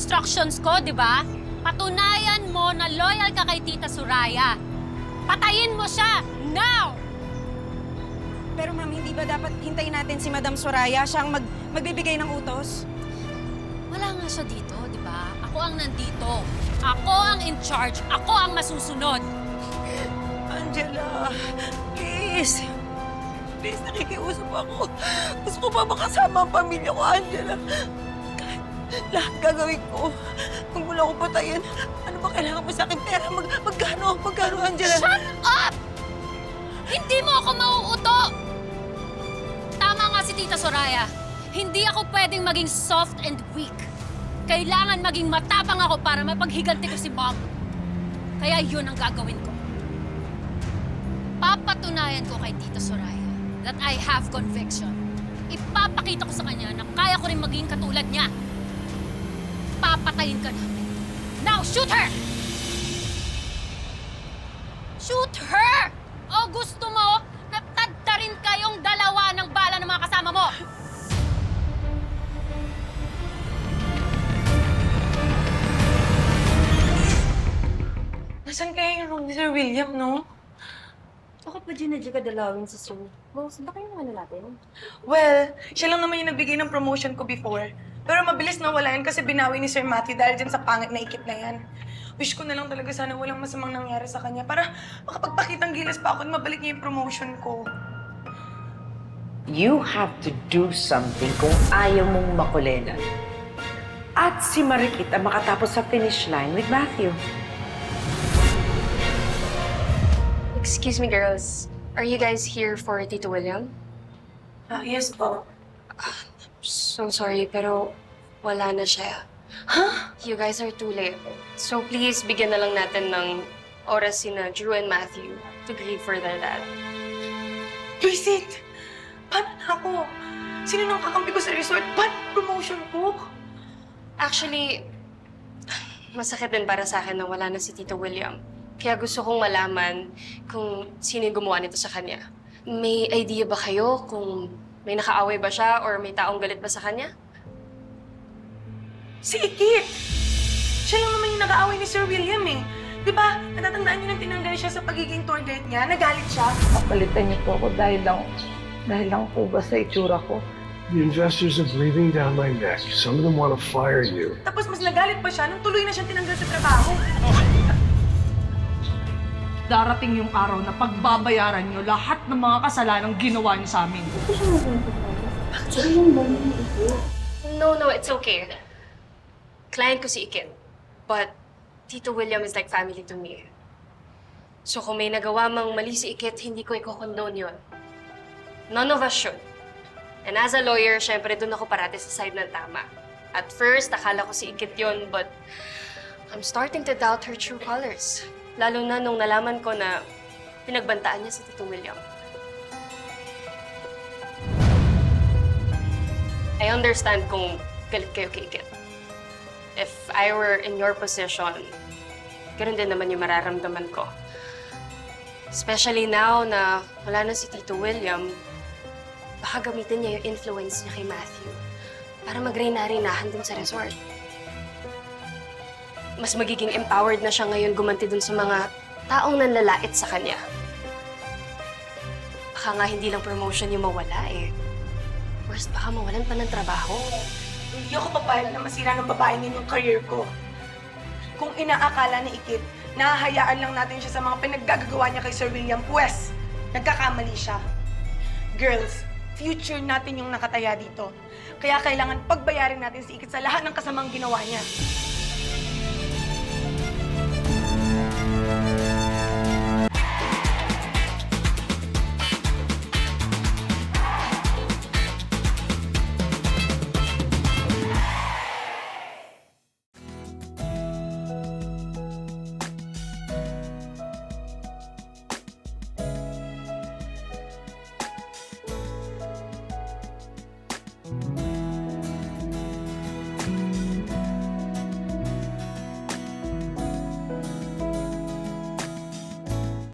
instructions ko, di ba? Patunayan mo na loyal ka kay Tita Soraya. Patayin mo siya! Now! Pero ma'am, hindi ba dapat hintayin natin si Madam Soraya? Siya ang magbibigay ng utos? Wala nga siya dito, di ba? Ako ang nandito. Ako ang in charge. Ako ang masusunod. Angela, please. Please, nakikiusap ako. Gusto ko pa makasama ang pamilya ko, Angela. Kahit lahat gagawin ko. Kung wala ko patayin, ano ba kailangan mo sa akin? Pera, magkano, Angela? Shut up! Hindi mo ako mauuto! Tama nga si Tita Soraya. Hindi ako pwedeng maging soft and weak. Kailangan maging matapang ako para mapaghiganti ko si Mom. Kaya yun ang gagawin ko. Papatunayan ko kay Tita Soraya that I have conviction. Ipapakita ko sa kanya na kaya ko rin maging katulad niya. Papatayin ka namin. Now, shoot her! Shoot her! O gusto mo na tadtarin kayong dalawa ng bala ng mga kasama mo? Nasaan kaya yung room ni Sir William, no? Bakit ba ginadya ka dalawin sa Sir? Boss, ba kayo natin? Well, siya lang naman yung nagbigay ng promotion ko before. Pero mabilis nawala yan kasi binawi ni Sir Matthew dahil dyan sa pangit na ikip na yan. Wish ko na lang talaga sana walang masamang nangyari sa kanya para makapagpakitang gilas pa ako at mabalik niya yung promotion ko. You have to do something kung ayaw mong makulenan. At si Marikit ang makatapos sa finish line with Matthew. Excuse me, girls. Are you guys here for Tito William? Yes po. So sorry, pero wala na siya. Huh? You guys are too late. So please, bigyan na lang natin ng oras sina Drew and Matthew to grieve for their dad. Visit! Paano na ako? Sino nang kakampi ko sa resort? Paano promotion ko? Actually, masakit din para sa akin na wala na si Tito William. Kaya gusto kong malaman kung sino yung gumawa nito sa kanya. May idea ba kayo kung may nakaaway ba siya or may taong galit ba sa kanya? Si Ikit! Siya lang naman yung nag-aaway ni Sir William eh. Di ba? Natatandaan niyo nang tinanggal siya sa pagiging tour guide niya? Nagalit siya? Papalitan niyo po ako dahil lang po ba sa itsura ko? The investors are breathing down my neck. Some of them want to fire you. Tapos mas nagalit pa siya nung tuloy na siyang tinanggal sa trabaho. Darating yung araw na pagbabayaran nyo lahat ng mga kasalanang ginawa niyo sa amin. No, it's okay. Client ko si Ikit. But Tito William is like family to me. So kung may nagawa mang mali si Ikit, hindi ko i-condone yun. None of us should. And as a lawyer, syempre doon ako parati sa side ng tama. At first, akala ko si Ikit yun, but I'm starting to doubt her true colors. Lalo na nung nalaman ko na pinagbantaan niya si Tito William. I understand kung galit kayo kay Ikit. If I were in your position, ganoon din naman yung mararamdaman ko. Especially now na wala na si Tito William, baka gamitin niya yung influence niya kay Matthew para mag-reyna-reynahan dun sa resort. Mas magiging empowered na siya ngayon gumanti dun sa mga taong nanlalait sa kanya. Baka nga hindi lang promotion yung mawala eh. Worst, baka mawalan pa ng trabaho. Hindi ako papayag na masira ng babae niya yung career ko. Kung inaakala ni Ikit, nahahayaan lang natin siya sa mga pinaggagawa niya kay Sir William, pues, nagkakamali siya. Girls, future natin yung nakataya dito. Kaya kailangan pagbayarin natin si Ikit sa lahat ng kasamang ginawa niya.